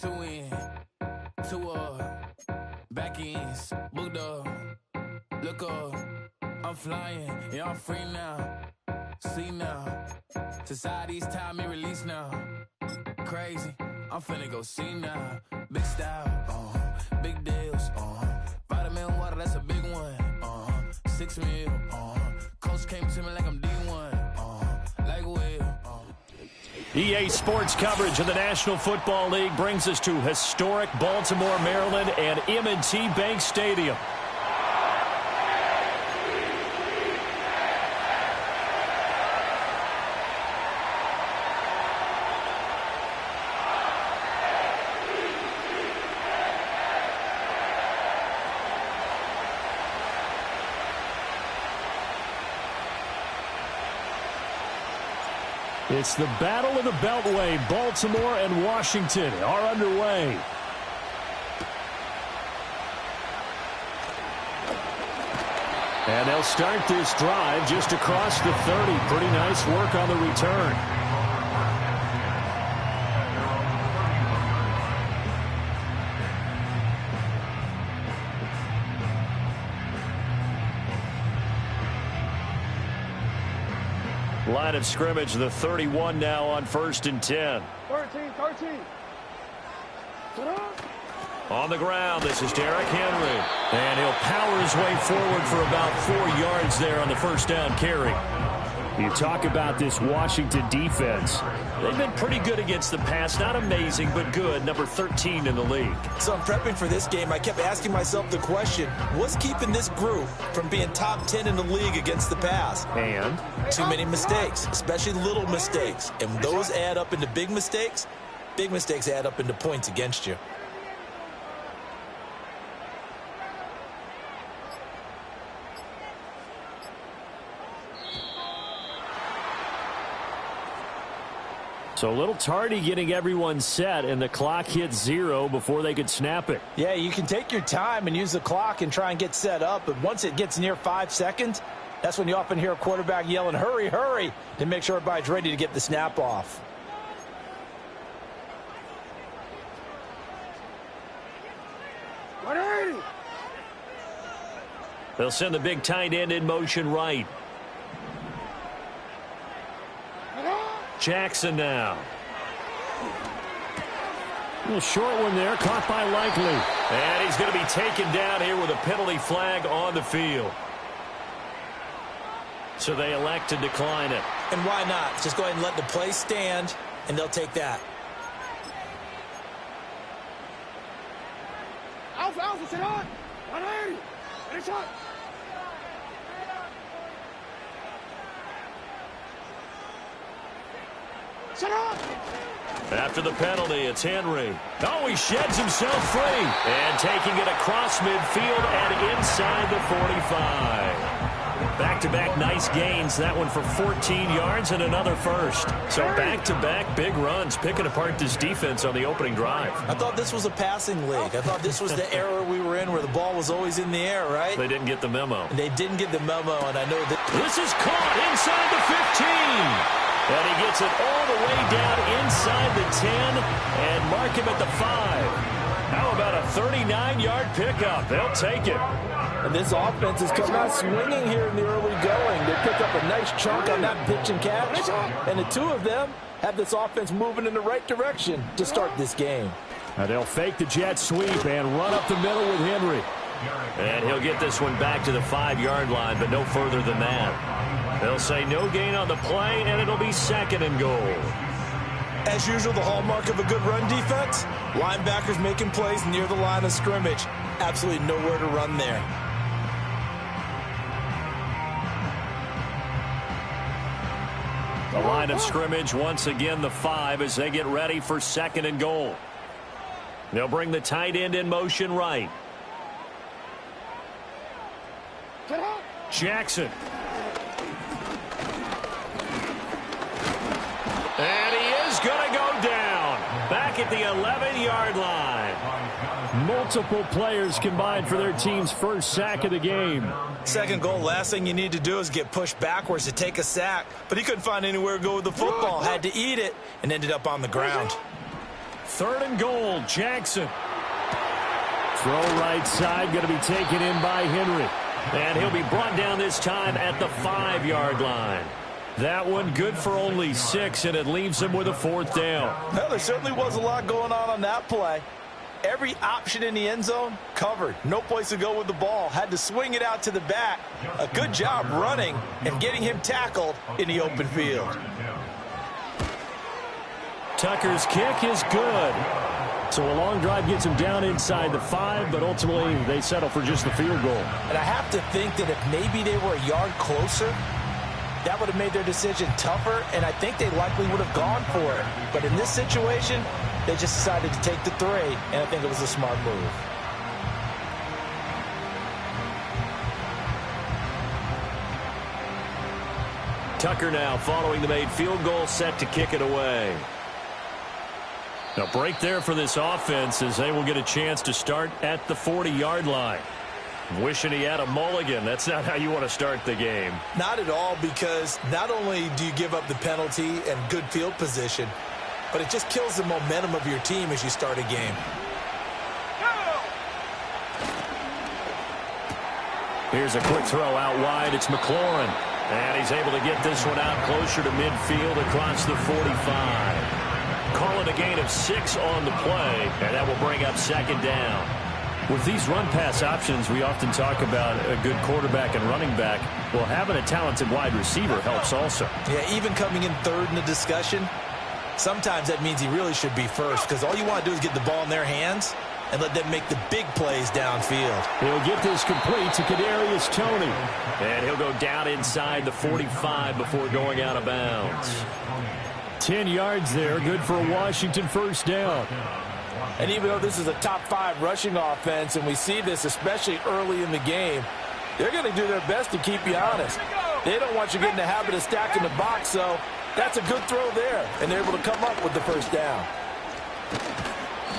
Two in, two up, back ends, booked up, look up, I'm flying, yeah, I'm free now, see now, society's time me release now, crazy, I'm finna go see now, big style, big deals, vitamin water, that's a big one, 6 mil, coach came to me like I'm D1, like Will, EA Sports coverage of the National Football League brings us to historic Baltimore, Maryland, and M&T Bank Stadium. It's the Battle of the Beltway. Baltimore and Washington are underway. And they'll start this drive just across the 30. Pretty nice work on the return. Line of scrimmage, the 31 now on 1st and 10. 13. On the ground, this is Derrick Henry. And he'll power his way forward for about 4 yards there on the first down carry. You talk about this Washington defense. They've been pretty good against the pass. Not amazing, but good. Number 13 in the league. So I'm prepping for this game. I kept asking myself the question, what's keeping this group from being top 10 in the league against the pass? And? Too many mistakes, especially little mistakes. And those add up into big mistakes. Big mistakes add up into points against you. So a little tardy getting everyone set, and the clock hit 0 before they could snap it. Yeah, you can take your time and use the clock and try and get set up, but once it gets near 5 seconds, that's when you often hear a quarterback yelling, hurry, hurry, to make sure everybody's ready to get the snap off. They'll send the big tight end in motion right. Jackson now. A little short one there, caught by Likely. And he's going to be taken down here with a penalty flag on the field. So they elect to decline it. And why not? Just go ahead and let the play stand, and they'll take that. Alpha, sit on. 180. Finish up. After the penalty, it's Henry. Oh, he sheds himself free. And taking it across midfield and inside the 45. Back-to-back nice gains. That one for 14 yards and another first. So back-to-back big runs, picking apart this defense on the opening drive. I thought this was a passing league. I thought this was the era we were in where the ball was always in the air, right? They didn't get the memo. And they didn't get the memo, and I know that. This is caught inside the 15. And he gets it all the way down inside the 10 and mark him at the 5. How about a 39-yard pickup? They'll take it. And this offense is coming out swinging here in the early going. They pick up a nice chunk on that pitch and catch. And the two of them have this offense moving in the right direction to start this game. Now they'll fake the jet sweep and run up the middle with Henry. And he'll get this one back to the 5-yard line, but no further than that. They'll say no gain on the play, and it'll be 2nd and goal. As usual, the hallmark of a good run defense, linebackers making plays near the line of scrimmage. Absolutely nowhere to run there. The line of scrimmage, once again, the 5 as they get ready for 2nd and goal. They'll bring the tight end in motion right. Jackson. And he is going to go down. Back at the 11-yard line. Multiple players combined for their team's first sack of the game. 2nd goal, last thing you need to do is get pushed backwards to take a sack. But he couldn't find anywhere to go with the football. Had to eat it and ended up on the ground. 3rd and goal, Jackson. Throw right side, going to be taken in by Henry. And he'll be brought down this time at the 5-yard line. That one good for only 6, and it leaves him with a 4th down. Well, there certainly was a lot going on that play. Every option in the end zone covered. No place to go with the ball. Had to swing it out to the back. A good job running and getting him tackled in the open field. Tucker's kick is good. So a long drive gets him down inside the 5, but ultimately they settle for just the field goal. And I have to think that if maybe they were a yard closer, that would have made their decision tougher, and I think they likely would have gone for it. But in this situation, they just decided to take the 3, and I think it was a smart move. Tucker now following the made field goal, set to kick it away. A break there for this offense as they will get a chance to start at the 40-yard line. Wishing he had a mulligan. That's not how you want to start the game. Not at all, because not only do you give up the penalty and good field position, but it just kills the momentum of your team as you start a game. Here's a quick throw out wide. It's McLaurin. And he's able to get this one out closer to midfield across the 45. Call it a gain of 6 on the play, and that will bring up 2nd down. With these run-pass options, we often talk about a good quarterback and running back. Well, having a talented wide receiver helps also. Yeah, even coming in 3rd in the discussion, sometimes that means he really should be first, because all you want to do is get the ball in their hands and let them make the big plays downfield. He'll get this complete to Kadarius Toney. And he'll go down inside the 45 before going out of bounds. 10 yards there, good for a Washington 1st down. And even though this is a top 5 rushing offense, and we see this especially early in the game, they're going to do their best to keep you honest. They don't want you getting the habit of stacking the box, so that's a good throw there, and they're able to come up with the 1st down.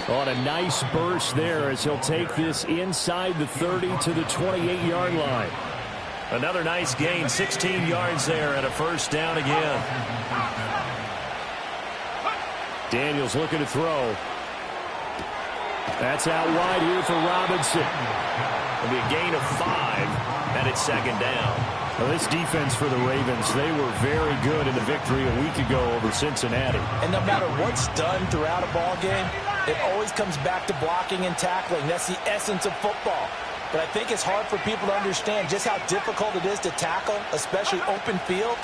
On a nice burst there as he'll take this inside the 30 to the 28-yard line. Another nice gain, 16 yards there and a 1st down again. Daniels looking to throw. That's out wide here for Robinson. It'll be a gain of 5, and it's 2nd down. Well, this defense for the Ravens, they were very good in the victory a week ago over Cincinnati. And no matter what's done throughout a ball game, it always comes back to blocking and tackling. That's the essence of football. But I think it's hard for people to understand just how difficult it is to tackle, especially open field.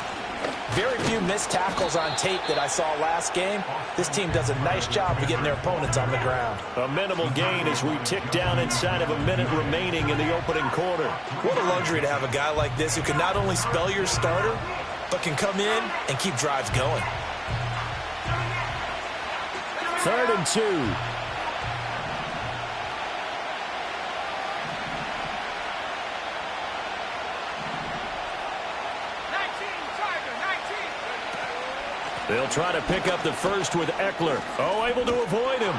Very few missed tackles on tape that I saw last game. This team does a nice job of getting their opponents on the ground. A minimal gain as we tick down inside of a minute remaining in the opening quarter. What a luxury to have a guy like this who can not only spell your starter, but can come in and keep drives going. 3rd and 2. They'll try to pick up the 1st with Eckler. Oh, able to avoid him.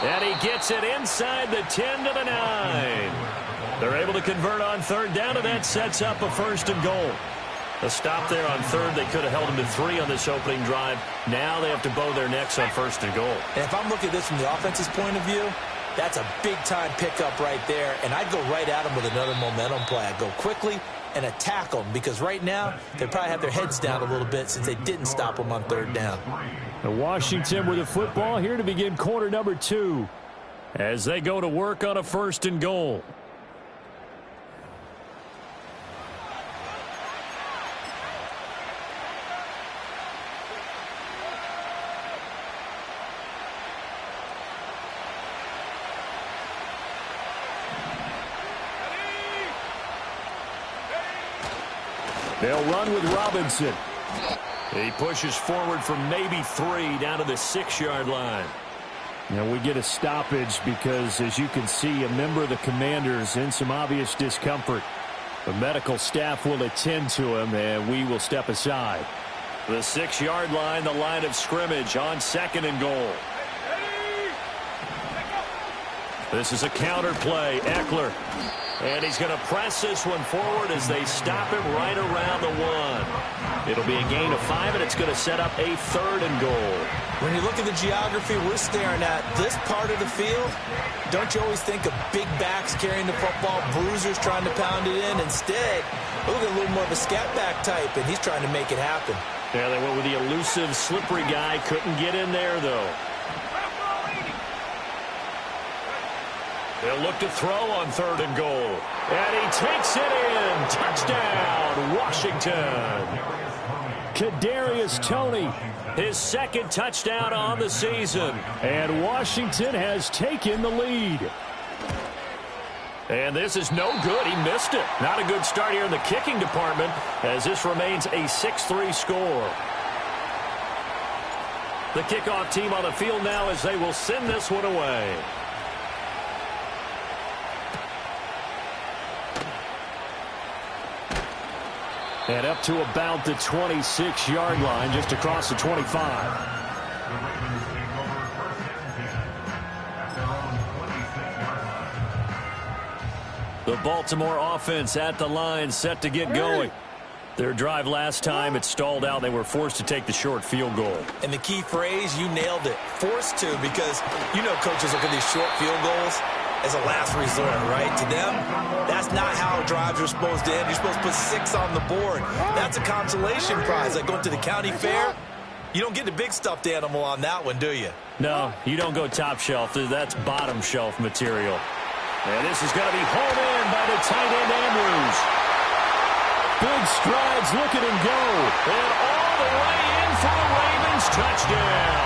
And he gets it inside the 10 to the 9. They're able to convert on 3rd down, and that sets up a 1st and goal. A stop there on 3rd. They could have held him to 3 on this opening drive. Now they have to bow their necks on 1st and goal. And if I'm looking at this from the offense's point of view, that's a big-time pickup right there. And I'd go right at him with another momentum play. I'd go quickly and attack them, because right now they probably have their heads down a little bit since they didn't stop them on 3rd down. And Washington with the football here to begin quarter number 2 as they go to work on a 1st and goal. They'll run with Robinson. He pushes forward from maybe 3 down to the 6-yard line. Now we get a stoppage because, as you can see, a member of the Commanders in some obvious discomfort. The medical staff will attend to him, and we will step aside. The 6-yard line, the line of scrimmage on 2nd and goal. This is a counter play. Eckler And he's going to press this one forward as they stop him right around the 1. It'll be a gain of 5, and it's going to set up a 3rd and goal. When you look at the geography we're staring at, this part of the field, don't you always think of big backs carrying the football, bruisers trying to pound it in? Instead, look at a little more of a scat back type, and he's trying to make it happen. Yeah, they went with the elusive, slippery guy. Couldn't get in there, though. They'll look to throw on 3rd and goal. And he takes it in. Touchdown, Washington. Kadarius Toney, His 2nd touchdown on the season. and Washington has taken the lead. And this is no good. He missed it. Not a good start here in the kicking department as this remains a 6-3 score. The kickoff team on the field now as they will send this one away. And up to about the 26-yard line, just across the 25. The Baltimore offense at the line, set to get going. Their drive last time, it stalled out. They were forced to take the short field goal. And the key phrase, you nailed it, forced to, because you know coaches look at these short field goals as a last resort, right? To them, that's not how drives are supposed to end. You're supposed to put 6 on the board. That's a consolation prize. Like going to the county fair, you don't get the big stuffed animal on that one, do you? No, you don't go top shelf. That's bottom shelf material. And this is going to be hauled in by the tight end, Andrews. Big strides, look at him go. And all the way in for the Ravens touchdown.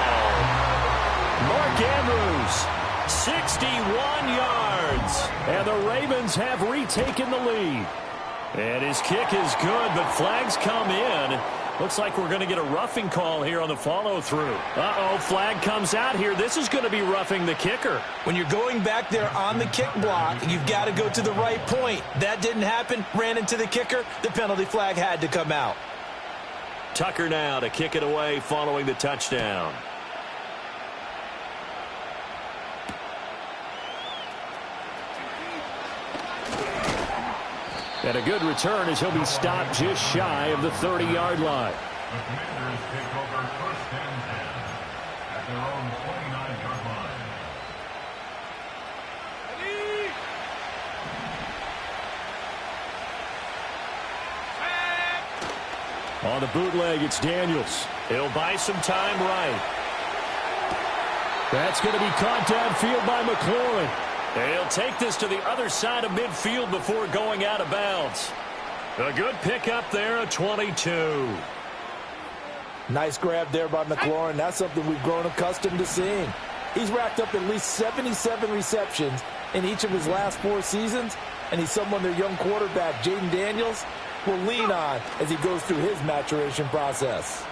Mark Andrews, 61 yards. And the Ravens have retaken the lead. And his kick is good, but flags come in. Looks like we're going to get a roughing call here on the follow-through. Uh-oh, flag comes out here. This is going to be roughing the kicker. When you're going back there on the kick block, you've got to go to the right point. That didn't happen. Ran into the kicker. The penalty flag had to come out. Tucker now to kick it away following the touchdown. And a good return as he'll be stopped just shy of the 30-yard line. The Commanders take over 1st and 10 at their own 29-yard line. On the bootleg, it's Daniels. He'll buy some time right. That's going to be caught downfield by McLaurin. They'll take this to the other side of midfield before going out of bounds. A good pickup there, a 22. Nice grab there by McLaurin. That's something we've grown accustomed to seeing. He's racked up at least 77 receptions in each of his last 4 seasons, and he's someone their young quarterback, Jaden Daniels, will lean on as he goes through his maturation process.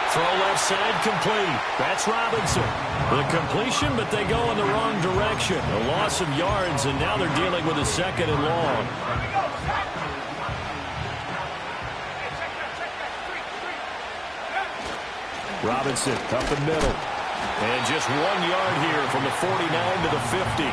Throw left side complete. That's Robinson. The completion, but they go in the wrong direction. A loss of yards, and now they're dealing with a 2nd and long. Robinson up the middle. And just 1 yard here from the 49 to the 50.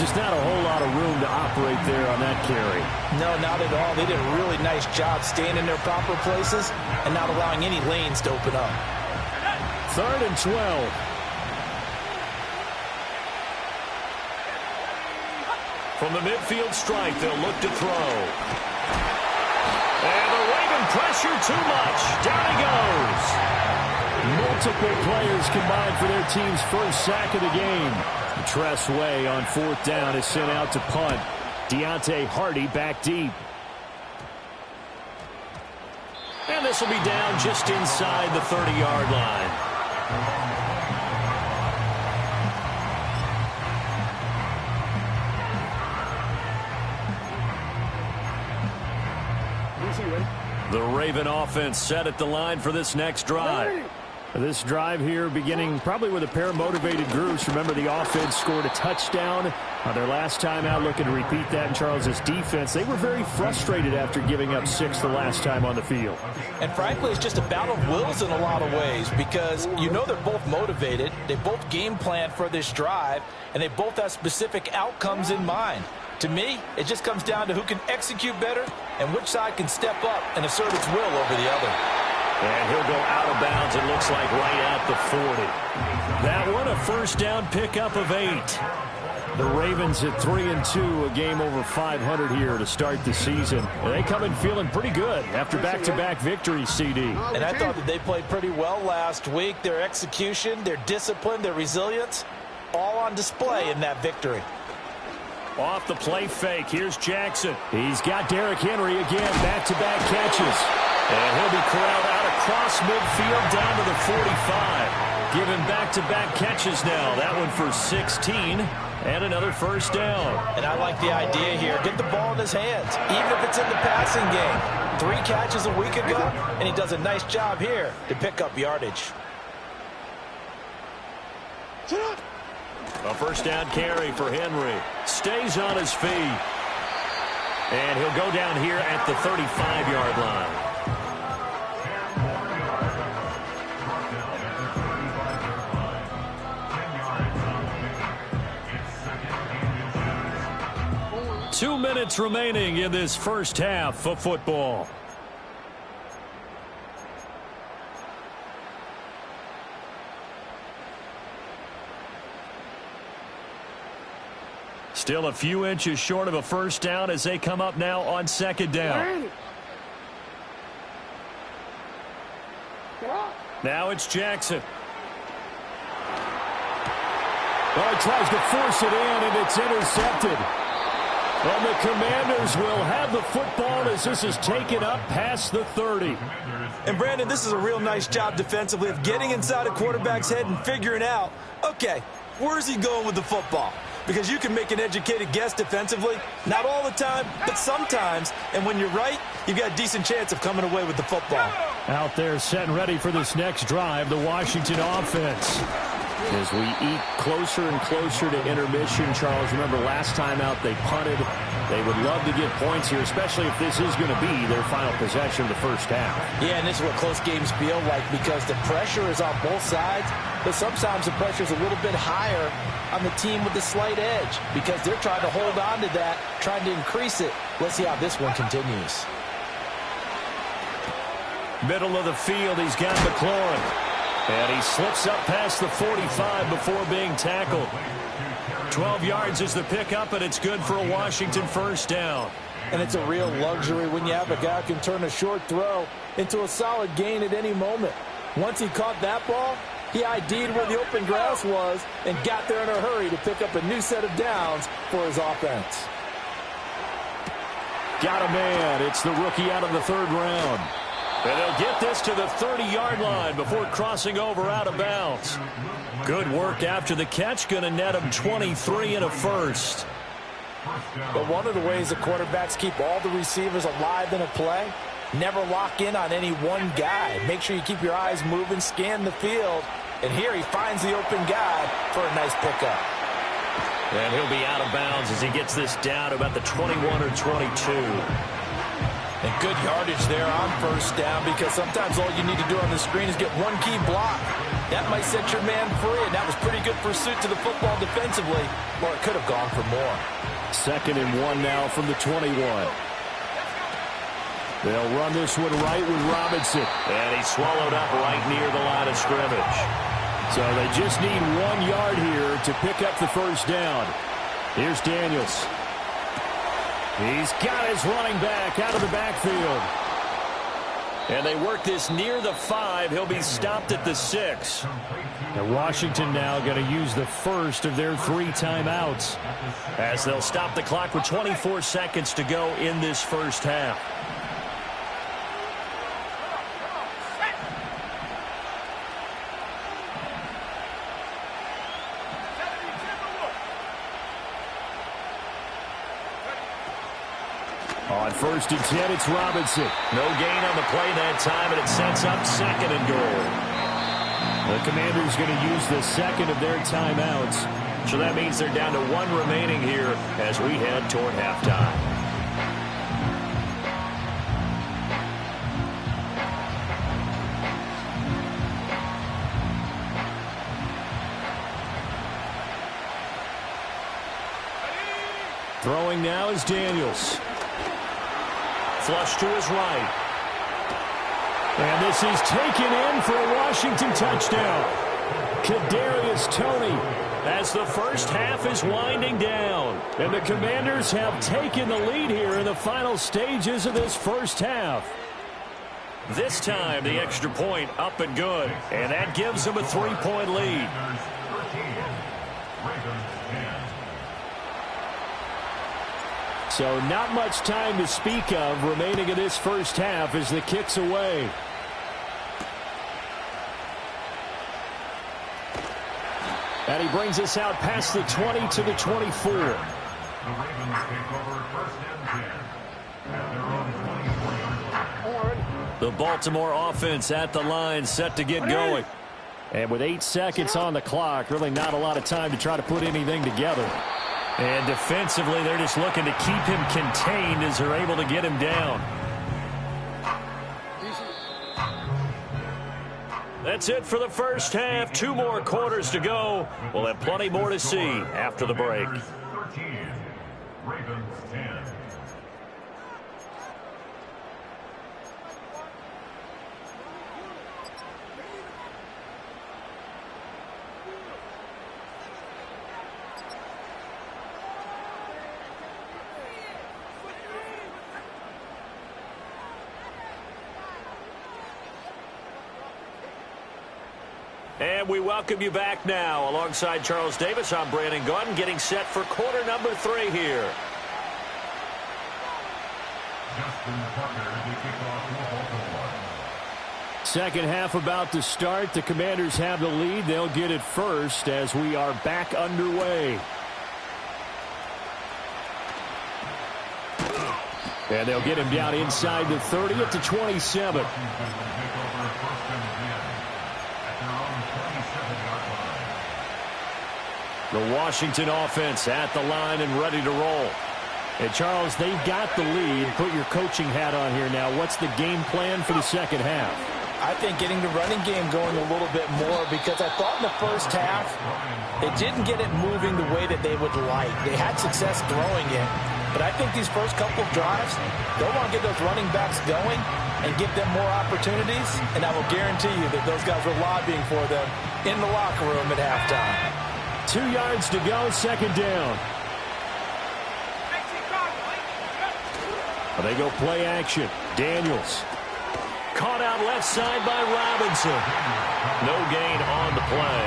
Just not a whole lot of room to operate there on that carry. No, not at all. They did a really nice job staying in their proper places and not allowing any lanes to open up. 3rd and 12. From the midfield strike, they'll look to throw. And the Raven pressure too much. Down he goes. Multiple players combined for their team's first sack of the game. Tress Way on 4th down is sent out to punt. Deontay Hardy back deep. And this will be down just inside the 30-yard line. The Raven offense set at the line for this next drive. This drive here beginning probably with a pair of motivated groups. Remember, the offense scored a touchdown on their last time out, looking to repeat that. In Charles's defense, they were very frustrated after giving up 6 the last time on the field. And frankly, it's just a battle of wills in a lot of ways, because you know they're both motivated. They both game plan for this drive, and they both have specific outcomes in mind. To me, it just comes down to who can execute better and which side can step up and assert its will over the other. And he'll go out of bounds, it looks like, right at the 40. That one, a first down pickup of 8. The Ravens at 3-2, a game over 500 here to start the season. And they come in feeling pretty good after back-to-back victories, CD. And I thought that they played pretty well last week. Their execution, their discipline, their resilience, all on display in that victory. Off the play fake, here's Jackson. He's got Derrick Henry again, back-to-back catches. And he'll be corralled out across midfield down to the 45. Given back-to-back catches now. That one for 16 and another first down. And I like the idea here. Get the ball in his hands, even if it's in the passing game. 3 catches a week ago, and he does a nice job here to pick up yardage. A first down carry for Henry. Stays on his feet. And he'll go down here at the 35-yard line. Two minutes remaining in this first half of football. Still a few inches short of a first down as they come up now on second down. Now it's Jackson. Well, he tries to force it in, and it's intercepted. And the Commanders will have the football as this is taken up past the 30. And, Brandon, this is a real nice job defensively of getting inside a quarterback's head and figuring out, okay, where's he going with the football? Because you can make an educated guess defensively. Not all the time, but sometimes. And when you're right, you've got a decent chance of coming away with the football. Out there set and ready for this next drive, the Washington offense. As we eat closer and closer to intermission, Charles, remember last time out they punted. They would love to get points here, especially if this is going to be their final possession of the first half. Yeah, and this is what close games feel like, because the pressure is on both sides, but sometimes the pressure is a little bit higher on the team with the slight edge because they're trying to hold on to that, trying to increase it. Let's see how this one continues. Middle of the field, he's got McLaurin. And he slips up past the 45 before being tackled. 12 yards is the pickup, and it's good for a Washington first down. And it's a real luxury when you have a guy who can turn a short throw into a solid gain at any moment. Once he caught that ball, he ID'd where the open grass was and got there in a hurry to pick up a new set of downs for his offense. Got a man. It's the rookie out of the 3rd round. And they'll get this to the 30-yard line before crossing over out of bounds. Good work after the catch. Going to net him 23 and a first. But one of the ways the quarterbacks keep all the receivers alive in a play, never lock in on any one guy. Make sure you keep your eyes moving, scan the field. And here he finds the open guy for a nice pickup. And he'll be out of bounds as he gets this down to about the 21 or 22. And good yardage there on first down, because sometimes all you need to do on the screen is get one key block. That might set your man free, and that was pretty good pursuit to the football defensively, or it could have gone for more. 2nd and 1 now from the 21. They'll run this one right with Robinson. And he's swallowed up right near the line of scrimmage. So they just need 1 yard here to pick up the first down. Here's Daniels. He's got his running back out of the backfield. And they work this near the 5. He'll be stopped at the 6. And Washington now going to use the first of their 3 timeouts, as they'll stop the clock with 24 seconds to go in this first half. On 1st and 10, it's Robinson. No gain on the play that time, and it sets up 2nd and goal. The Commanders going to use the second of their timeouts. So that means they're down to one remaining here as we head toward halftime. Throwing now is Daniels. Flush to his right. And this is taken in for a Washington touchdown. Kadarius Toney. As the first half is winding down. And the Commanders have taken the lead here in the final stages of this first half. This time, the extra point up and good. And that gives them a 3-point lead. So not much time to speak of remaining in this first half as the kick's away. And he brings us out past the 20 to the 24. The Ravens take over first and 10 at their own 24-yard line. The Baltimore offense at the line, set to get going. And with 8 seconds on the clock, really not a lot of time to try to put anything together. And defensively, they're just looking to keep him contained as they're able to get him down. That's it for the first half. 2 more quarters to go. We'll have plenty more to see after the break. 13, Ravens 10. And we welcome you back now. Alongside Charles Davis, I'm Brandon Gaudin, getting set for quarter number 3 here. Justin Tucker, the kickoff for Baltimore. Second half about to start. The Commanders have the lead. They'll get it first as we are back underway. And they'll get him down inside the 30 at the 27. The Washington offense at the line and ready to roll. And Charles, they've got the lead. Put your coaching hat on here now. What's the game plan for the second half? I think getting the running game going a little bit more, because I thought in the first half they didn't get it moving the way that they would like. They had success throwing it, but I think these first couple of drives, they'll want to get those running backs going and give them more opportunities, and I will guarantee you that those guys were lobbying for them in the locker room at halftime. 2 yards to go, second down. They go play action. Daniels. Caught out left side by Robinson. No gain on the play.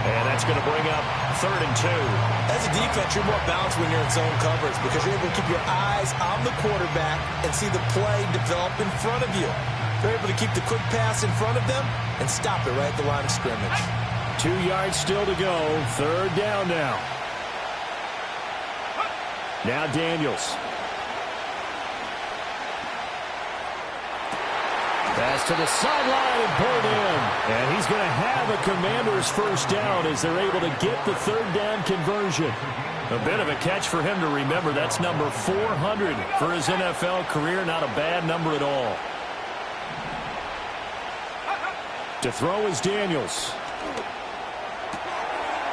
And that's going to bring up 3rd and 2. As a defense, you're more balanced when you're in zone coverage because you're able to keep your eyes on the quarterback and see the play develop in front of you. They're able to keep the quick pass in front of them and stop it right at the line of scrimmage. 2 yards still to go. 3rd down now. Now Daniels. Pass to the sideline and pulled in. And he's going to have a Commander's first down as they're able to get the 3rd down conversion. A bit of a catch for him to remember. That's number 400 for his NFL career. Not a bad number at all. To throw is Daniels.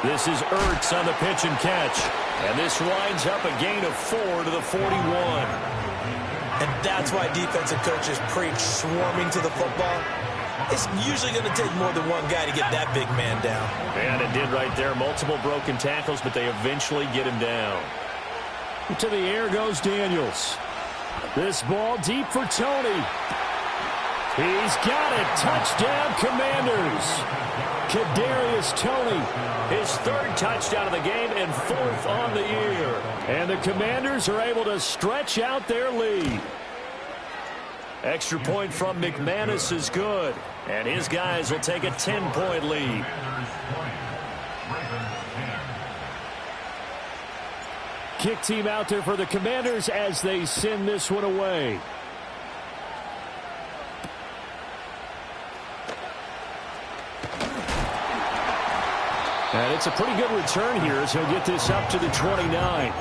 This is Ertz on the pitch and catch. And this winds up a gain of 4 to the 41. And that's why defensive coaches preach swarming to the football. It's usually going to take more than one guy to get that big man down. And it did right there. Multiple broken tackles, but they eventually get him down. To the air goes Daniels. This ball deep for Toney. He's got it. Touchdown, Commanders. Kadarius Toney. His 3rd touchdown of the game and 4th on the year. And the Commanders are able to stretch out their lead. Extra point from McManus is good. And his guys will take a 10-point lead. Kick team out there for the Commanders as they send this one away. And it's a pretty good return here as he'll get this up to the 29.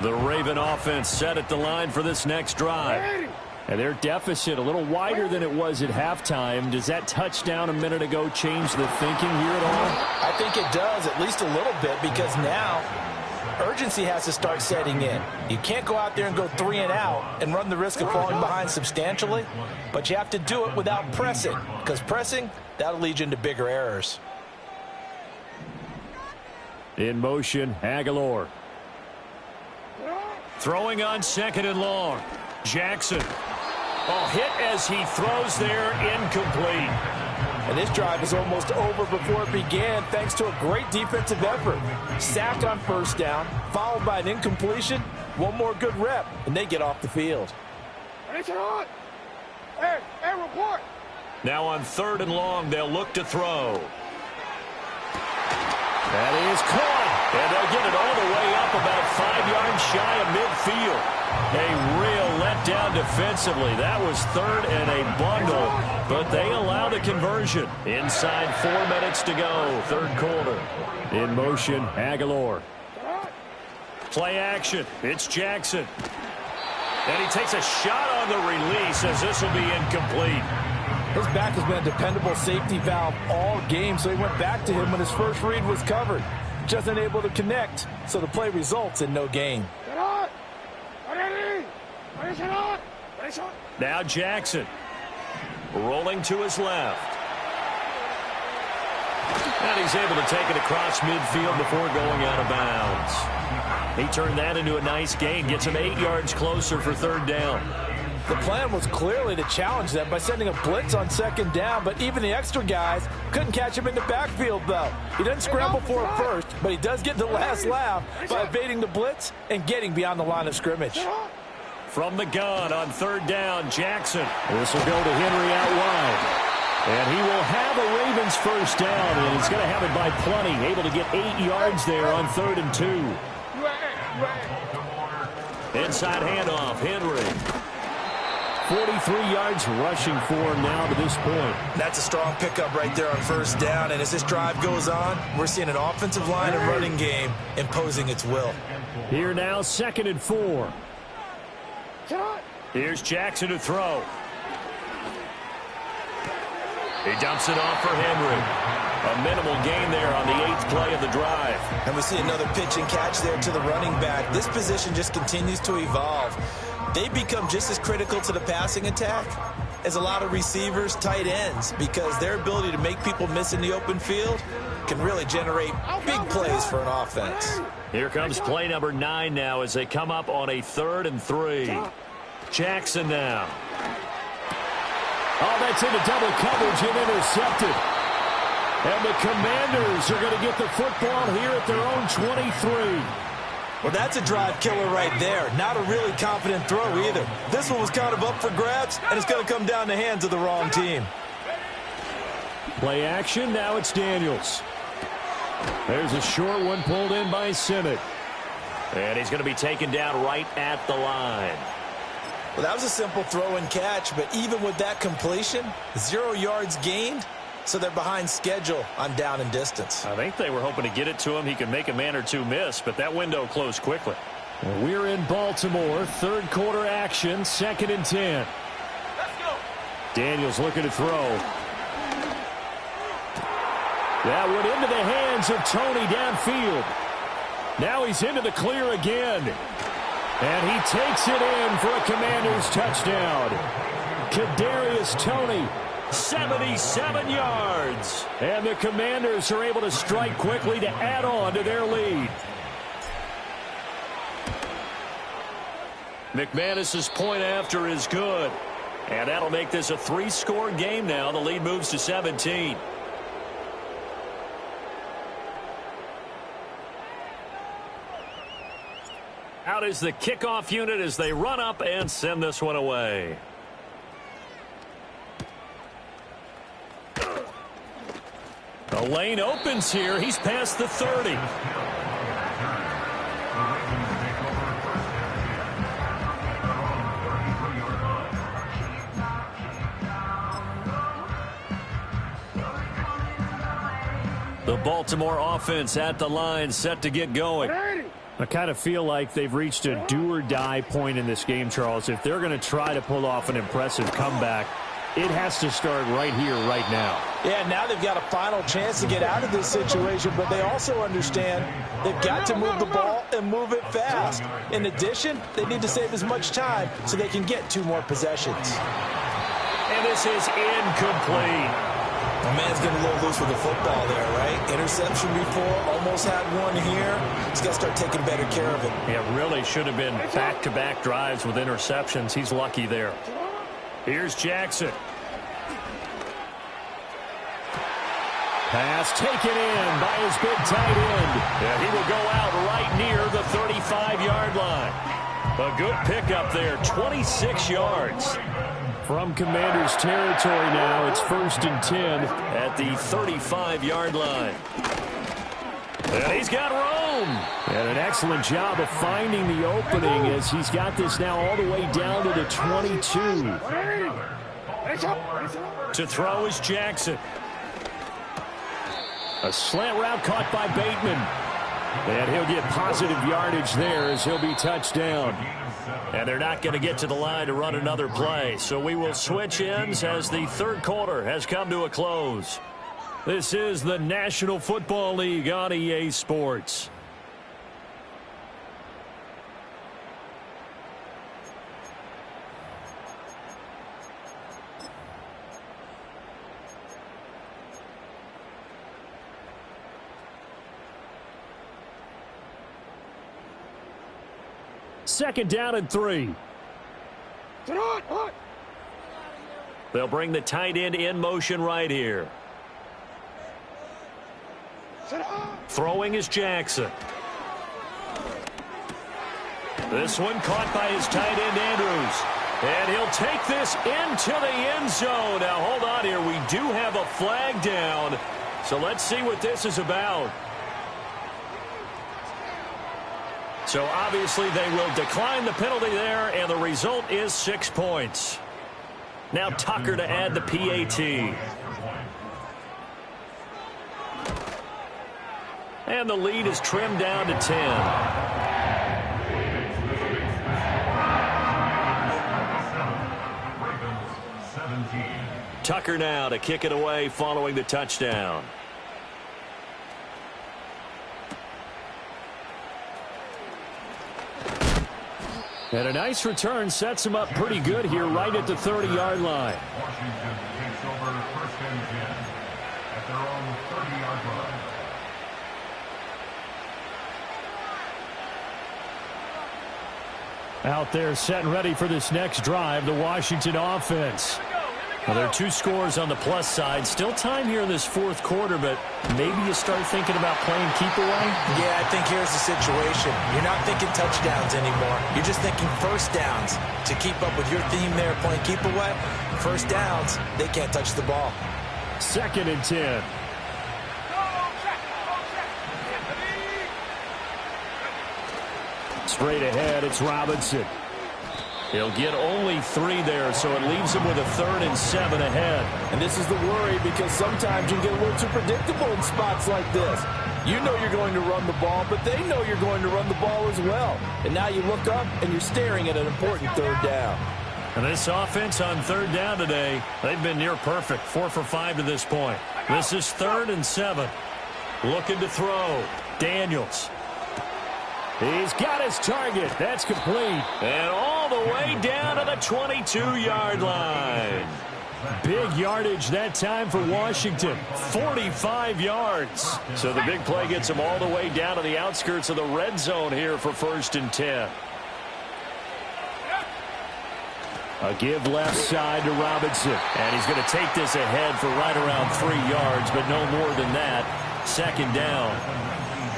The Raven offense set at the line for this next drive. And their deficit a little wider than it was at halftime. Does that touchdown a minute ago change the thinking here at all? I think it does, at least a little bit, because now urgency has to start setting in. You can't go out there and go 3 and out and run the risk of falling behind substantially, but you have to do it without pressing, because pressing, that'll lead you into bigger errors. In motion, Aguilar. Throwing on 2nd and long. Jackson. Oh, hit as he throws there, incomplete. And this drive is almost over before it began thanks to a great defensive effort. Sacked on 1st down, followed by an incompletion. One more good rep, and they get off the field. Hey, report. Now on 3rd and long, they'll look to throw. That is caught. And they'll get it all the way up about 5 yards shy of midfield. A real letdown defensively. That was 3rd and a bundle, but they allow the conversion. Inside 4 minutes to go, 3rd quarter. In motion, Aguilar. Play action. It's Jackson. And he takes a shot on the release as this will be incomplete. His back has been a dependable safety valve all game, so he went back to him when his first read was covered. Just unable to connect, so the play results in no gain. Now Jackson. Rolling to his left. And he's able to take it across midfield before going out of bounds. He turned that into a nice gain. Gets him 8 yards closer for 3rd down. The plan was clearly to challenge them by sending a blitz on 2nd down, but even the extra guys couldn't catch him in the backfield, though. He doesn't scramble for it first, but he does get the last laugh by evading the blitz and getting beyond the line of scrimmage. From the gun on 3rd down, Jackson. This will go to Henry out wide. And he will have a Ravens 1st down, and he's going to have it by plenty. Able to get 8 yards there on 3rd and 2. Inside handoff, Henry. 43 yards rushing for him now to this point. That's a strong pickup right there on 1st down, and as this drive goes on, we're seeing an offensive line and running game imposing its will. Here now, 2nd and 4. Here's Jackson to throw. He dumps it off for Henry. A minimal gain there on the 8th play of the drive. And we see another pitch and catch there to the running back. This position just continues to evolve. They become just as critical to the passing attack as a lot of receivers, tight ends, because their ability to make people miss in the open field can really generate big plays for an offense. Here comes play number 9 now as they come up on a 3rd and 3. Jackson now. Oh, that's into double coverage and intercepted. And the Commanders are going to get the football here at their own 23. Well, that's a drive killer right there. Not a really confident throw either. This one was kind of up for grabs, and it's going to come down the hands of the wrong team. Play action. Now it's Daniels. There's a short one pulled in by Simic. And he's going to be taken down right at the line. Well, that was a simple throw and catch, but even with that completion, 0 yards gained, so they're behind schedule on down and distance. I think they were hoping to get it to him. He could make a man or two miss, but that window closed quickly. Well, we're in Baltimore. 3rd quarter action, 2nd and 10. Let's go. Daniels looking to throw. That went into the hands of Toney downfield. Now he's into the clear again. And he takes it in for a Commanders touchdown. Kadarius Toney. 77 yards. And the Commanders are able to strike quickly to add on to their lead. McManus's point after is good. And that'll make this a 3-score game now. The lead moves to 17. Out is the kickoff unit as they run up and send this one away. The lane opens here. He's past the 30. The Baltimore offense at the line, set to get going. I kind of feel like they've reached a do-or-die point in this game, Charles. If they're going to try to pull off an impressive comeback, it has to start right here, right now. Yeah, now they've got a final chance to get out of this situation, but they also understand they've got to move the ball and move it fast. In addition, they need to save as much time so they can get 2 more possessions. And this is incomplete. The man's getting a little loose with the football there, right? Interception before, almost had one here. He's got to start taking better care of it. Yeah, really should have been back-to-back drives with interceptions. He's lucky there. Here's Jackson. Pass taken in by his big tight end. Yeah, he will go out right near the 35-yard line. A good pickup there, 26 yards. From Commander's territory now, it's 1st and 10 at the 35-yard line. And he's got room. And an excellent job of finding the opening as he's got this now all the way down to the 22. To throw is Jackson. A slant route caught by Bateman. And he'll get positive yardage there as he'll be touched down. And they're not going to get to the line to run another play. So we will switch ends as the 3rd quarter has come to a close. This is the National Football League on EA Sports. Second down and 3. They'll bring the tight end in motion right here. Throwing is Jackson. This one caught by his tight end Andrews. And he'll take this into the end zone. Now hold on here. We do have a flag down. So let's see what this is about. So obviously they will decline the penalty there, and the result is 6 points. Now Tucker to add the PAT. And the lead is trimmed down to 10. Tucker now to kick it away following the touchdown. And a nice return sets him up pretty good here right at the 30-yard line. Washington takes over 1st and 10 at their own 30-yard line. Out there set and ready for this next drive, the Washington offense. Well, there are 2 scores on the plus side. Still time here in this 4th quarter, but maybe you start thinking about playing keep away? Yeah, I think here's the situation. You're not thinking touchdowns anymore. You're just thinking first downs. To keep up with your theme there, playing keep away, first downs, they can't touch the ball. 2nd and 10. Straight ahead, it's Robinson. He'll get only 3 there, so it leaves him with a 3rd and 7 ahead. And this is the worry because sometimes you get a little too predictable in spots like this. You know you're going to run the ball, but they know you're going to run the ball as well. And now you look up and you're staring at an important 3rd down. And this offense on 3rd down today, they've been near perfect. 4 for 5 to this point. This is 3rd and 7. Looking to throw. Daniels. He's got his target. That's complete. And all the way down to the 22-yard line. Big yardage that time for Washington. 45 yards. So the big play gets him all the way down to the outskirts of the red zone here for 1st and 10. A give left side to Robinson. And he's going to take this ahead for right around 3 yards, but no more than that. 2nd down.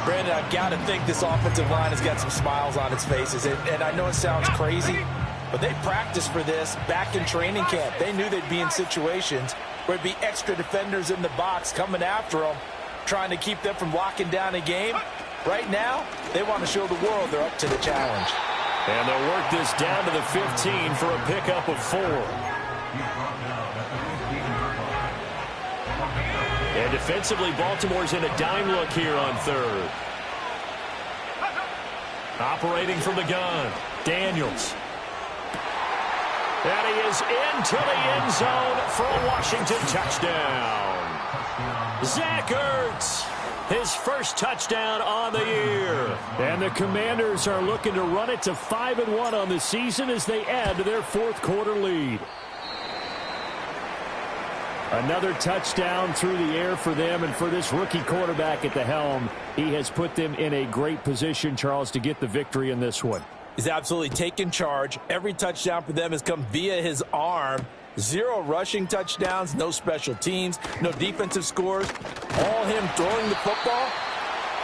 Brandon, I've got to think this offensive line has got some smiles on its faces. And I know it sounds crazy, but they practiced for this back in training camp. They knew they'd be in situations where it'd be extra defenders in the box coming after them, trying to keep them from locking down a game. Right now, they want to show the world they're up to the challenge. And they'll work this down to the 15 for a pickup of 4. And defensively, Baltimore's in a dime look here on third. Operating from the gun, Daniels. And he is into the end zone for a Washington touchdown. Zach Ertz, his first touchdown on the year. And the Commanders are looking to run it to 5-1 on the season as they add to their fourth quarter lead. Another touchdown through the air for them, and for this rookie quarterback at the helm, he has put them in a great position, Charles, to get the victory in this one. He's absolutely taken charge. Every touchdown for them has come via his arm. 0 rushing touchdowns, no special teams, no defensive scores. All him throwing the football.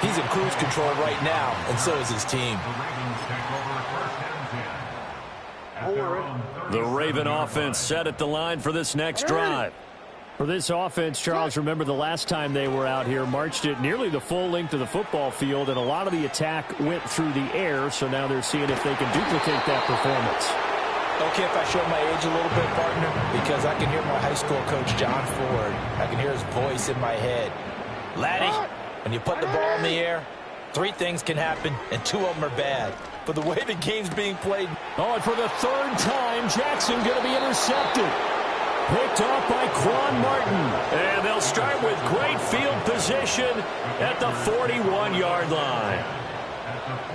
He's in cruise control right now, and so is his team. The Raven offense set at the line for this next drive. For this offense, Charles, remember the last time they were out here, marched it nearly the full length of the football field, and a lot of the attack went through the air, so now they're seeing if they can duplicate that performance. Okay, if I show my age a little bit, partner, because I can hear my high school coach, John Ford. I can hear his voice in my head. Laddie, when you put the ball in the air, 3 things can happen, and 2 of them are bad. But the way the game's being played. Oh, and for the 3rd time, Jackson going to be intercepted. Picked off by Quan Martin. And they'll start with great field position at the 41-yard line.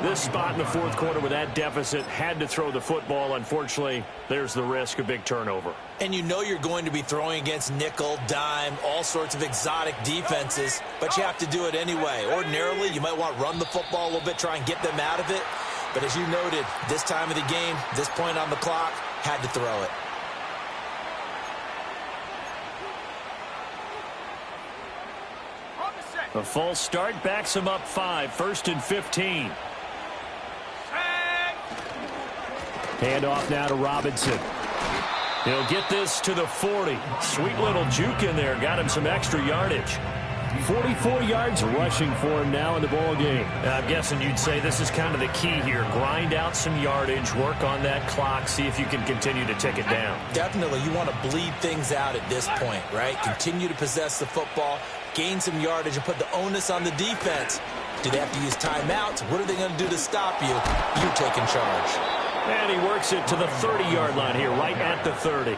This spot in the fourth quarter with that deficit had to throw the football. Unfortunately, there's the risk of big turnover. And you know you're going to be throwing against nickel, dime, all sorts of exotic defenses, but you have to do it anyway. Ordinarily, you might want to run the football a little bit, try and get them out of it. But as you noted, this time of the game, this point on the clock, had to throw it. A false start backs him up 5, 1st and 15. Handoff now to Robinson. He'll get this to the 40. Sweet little juke in there. Got him some extra yardage. 44 yards rushing for him now in the ball game. I'm guessing you'd say this is kind of the key here. Grind out some yardage, work on that clock, see if you can continue to tick it down. Definitely, you want to bleed things out at this point, right? Continue to possess the football, gain some yardage, and put the onus on the defense. Do they have to use timeouts? What are they going to do to stop you? You taking charge. And he works it to the 30-yard line here, right at the 30.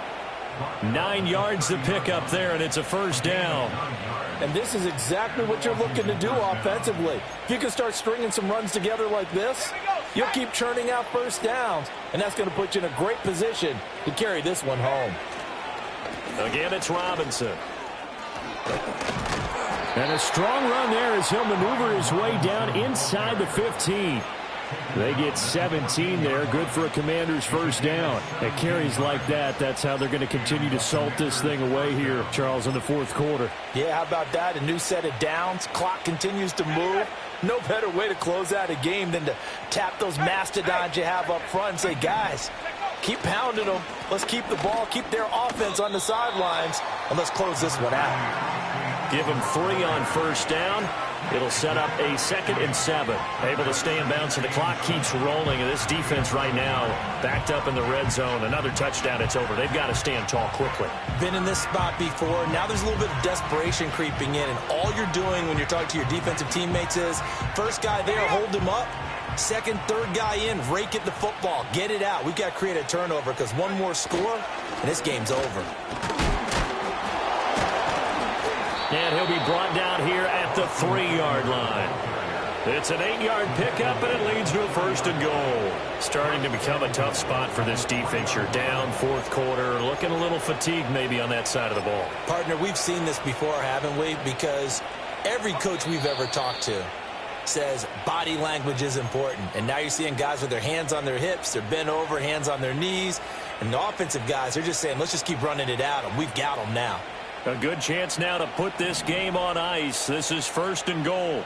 9 yards to pick up there, and it's a first down. And this is exactly what you're looking to do offensively. If you can start stringing some runs together like this, you'll keep churning out first downs, and that's going to put you in a great position to carry this one home. Again, it's Robinson. And a strong run there as he'll maneuver his way down inside the 15. They get 17 there. Good for a Commander's first down. At carries like that, that's how they're going to continue to salt this thing away here, Charles, in the fourth quarter. Yeah, how about that? A new set of downs. Clock continues to move. No better way to close out a game than to tap those mastodons you have up front and say, guys, keep pounding them. Let's keep the ball, keep their offense on the sidelines, and let's close this one out. Give them 3 on first down. It'll set up a 2nd and 7. Able to stay in bounds, and the clock keeps rolling. And this defense right now backed up in the red zone. Another touchdown, it's over. They've got to stand tall quickly. Been in this spot before. Now there's a little bit of desperation creeping in, and all you're doing when you're talking to your defensive teammates is, first guy there, hold him up. 2nd, 3rd guy in, rake at the football. Get it out. We've got to create a turnover because one more score, and this game's over. And he'll be brought down here at the 3-yard line. It's an 8-yard pickup, and it leads to a 1st and goal. Starting to become a tough spot for this defense. You're down fourth quarter, looking a little fatigued maybe on that side of the ball. Partner, we've seen this before, haven't we? Because every coach we've ever talked to says body language is important. And now you're seeing guys with their hands on their hips, they're bent over, hands on their knees. And the offensive guys, they're just saying, let's just keep running it out, and we've got them now. A good chance now to put this game on ice. This is 1st and goal.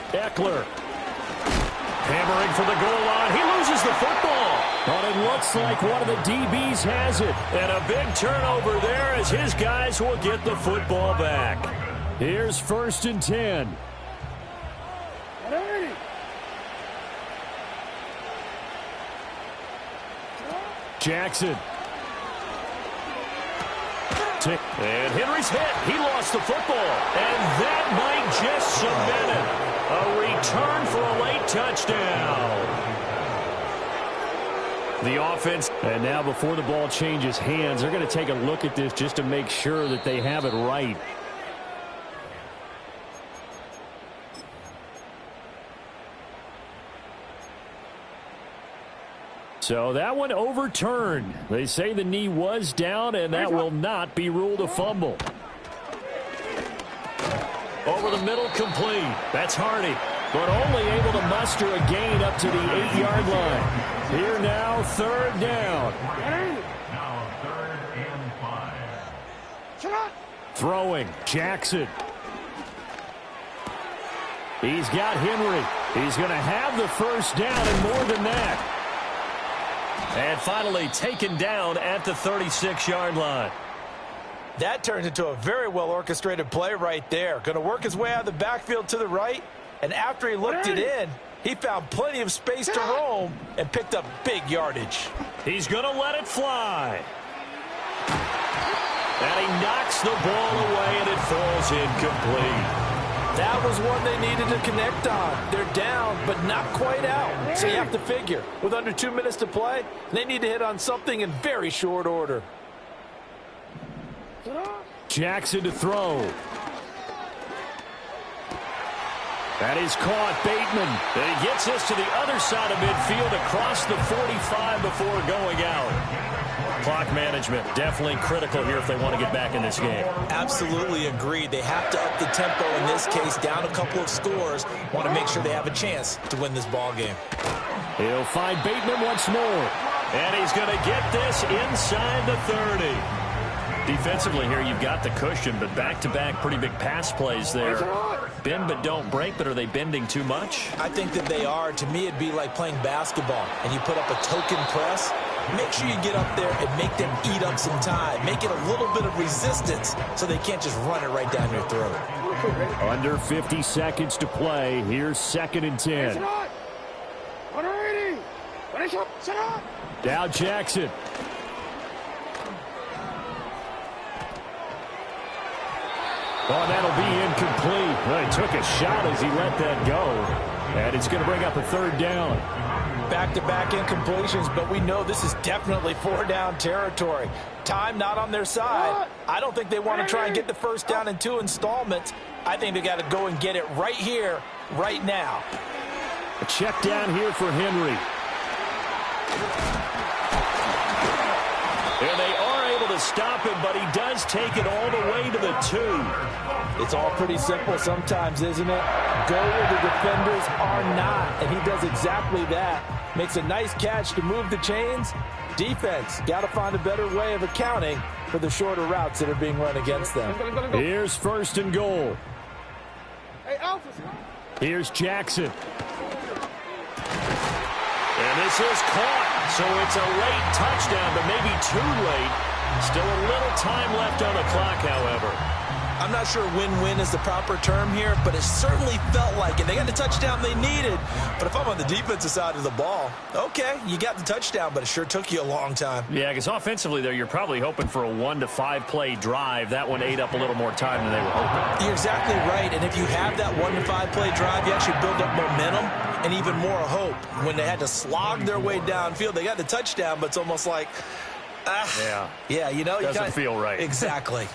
Eckler. Hammering for the goal line. He loses the football. But it looks like one of the DBs has it. And a big turnover there as his guys will get the football back. Here's 1st and 10. Jackson. team. And Henry's hit. He lost the football. And that might just cement it. A return for a late touchdown. The offense. And now before the ball changes hands, they're going to take a look at this just to make sure that they have it right. So that one overturned. They say the knee was down, and that will not be ruled a fumble. Over the middle, complete. That's Hardy, but only able to muster a gain up to the 8-yard line. Here now, third down. Now 3rd and 5. Throwing, Jackson. He's got Henry. He's going to have the first down and more than that. And finally taken down at the 36-yard line. That turned into a very well-orchestrated play right there. Going to work his way out of the backfield to the right. And after he looked it in, he found plenty of space to roam and picked up big yardage. He's going to let it fly. And he knocks the ball away, and it falls incomplete. That was one they needed to connect on. They're down, but not quite out. So you have to figure, with under 2 minutes to play, they need to hit on something in very short order. Jackson to throw. That is caught, Bateman. And he gets this to the other side of midfield across the 45 before going out. Clock management definitely critical here if they want to get back in this game. Absolutely agreed. They have to up the tempo in this case, down a couple of scores. Want to make sure they have a chance to win this ball game. He'll find Bateman once more. And he's going to get this inside the 30. Defensively here, you've got the cushion, but back-to-back pretty big pass plays there. Bend but don't break, but are they bending too much? I think that they are. To me, it'd be like playing basketball, and you put up a token press. Make sure you get up there and make them eat up some time. Make it a little bit of resistance so they can't just run it right down your throat. Under 50 seconds to play. Here's 2nd and 10. Now Jackson. Oh, that'll be incomplete. Well, he took a shot as he let that go. And it's going to bring up a 3rd down. Back-to-back incompletions, but we know this is definitely 4-down territory. Time not on their side. I don't think they want to try and get the first down in 2 installments. I think they got to go and get it right here, right now. A check down here for Henry. And they are able to stop him, but he does take it all the way to the 2. It's all pretty simple sometimes, isn't it? Go where the defenders are not, and he does exactly that. Makes a nice catch to move the chains. Defense, got to find a better way of accounting for the shorter routes that are being run against them. Here's 1st and goal. Here's Jackson. And this is caught, so it's a late touchdown, but maybe too late. Still a little time left on the clock, however. I'm not sure win-win is the proper term here, but it certainly felt like it. They got the touchdown they needed, but if I'm on the defensive side of the ball, okay, you got the touchdown, but it sure took you a long time. Yeah, because offensively there, you're probably hoping for a 1 to 5 play drive. That one ate up a little more time than they were hoping. You're exactly right, and if you have that 1 to 5 play drive, you actually build up momentum and even more hope. When they had to slog their way downfield, they got the touchdown, but it's almost like, yeah, you know, doesn't feel right. Exactly.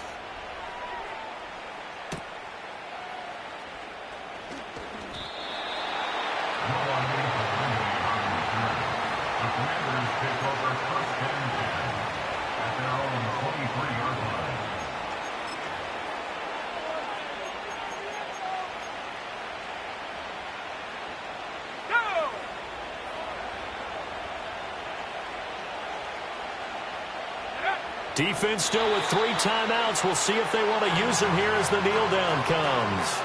Defense still with 3 timeouts. We'll see if they want to use them here as the kneel down comes.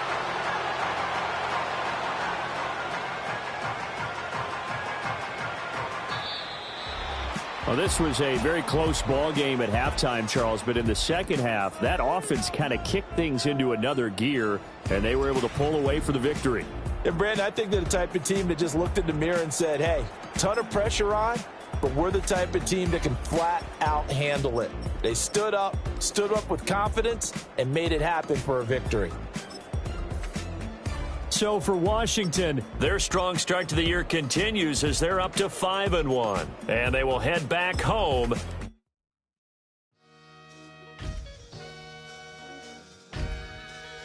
Well, this was a very close ball game at halftime, Charles, but in the second half, that offense kind of kicked things into another gear, and they were able to pull away for the victory. And, Brandon, I think they're the type of team that just looked in the mirror and said, hey, ton of pressure on, but we're the type of team that can flat out handle it. They stood up with confidence, and made it happen for a victory. So for Washington, their strong start to the year continues as they're up to 5-1. And they will head back home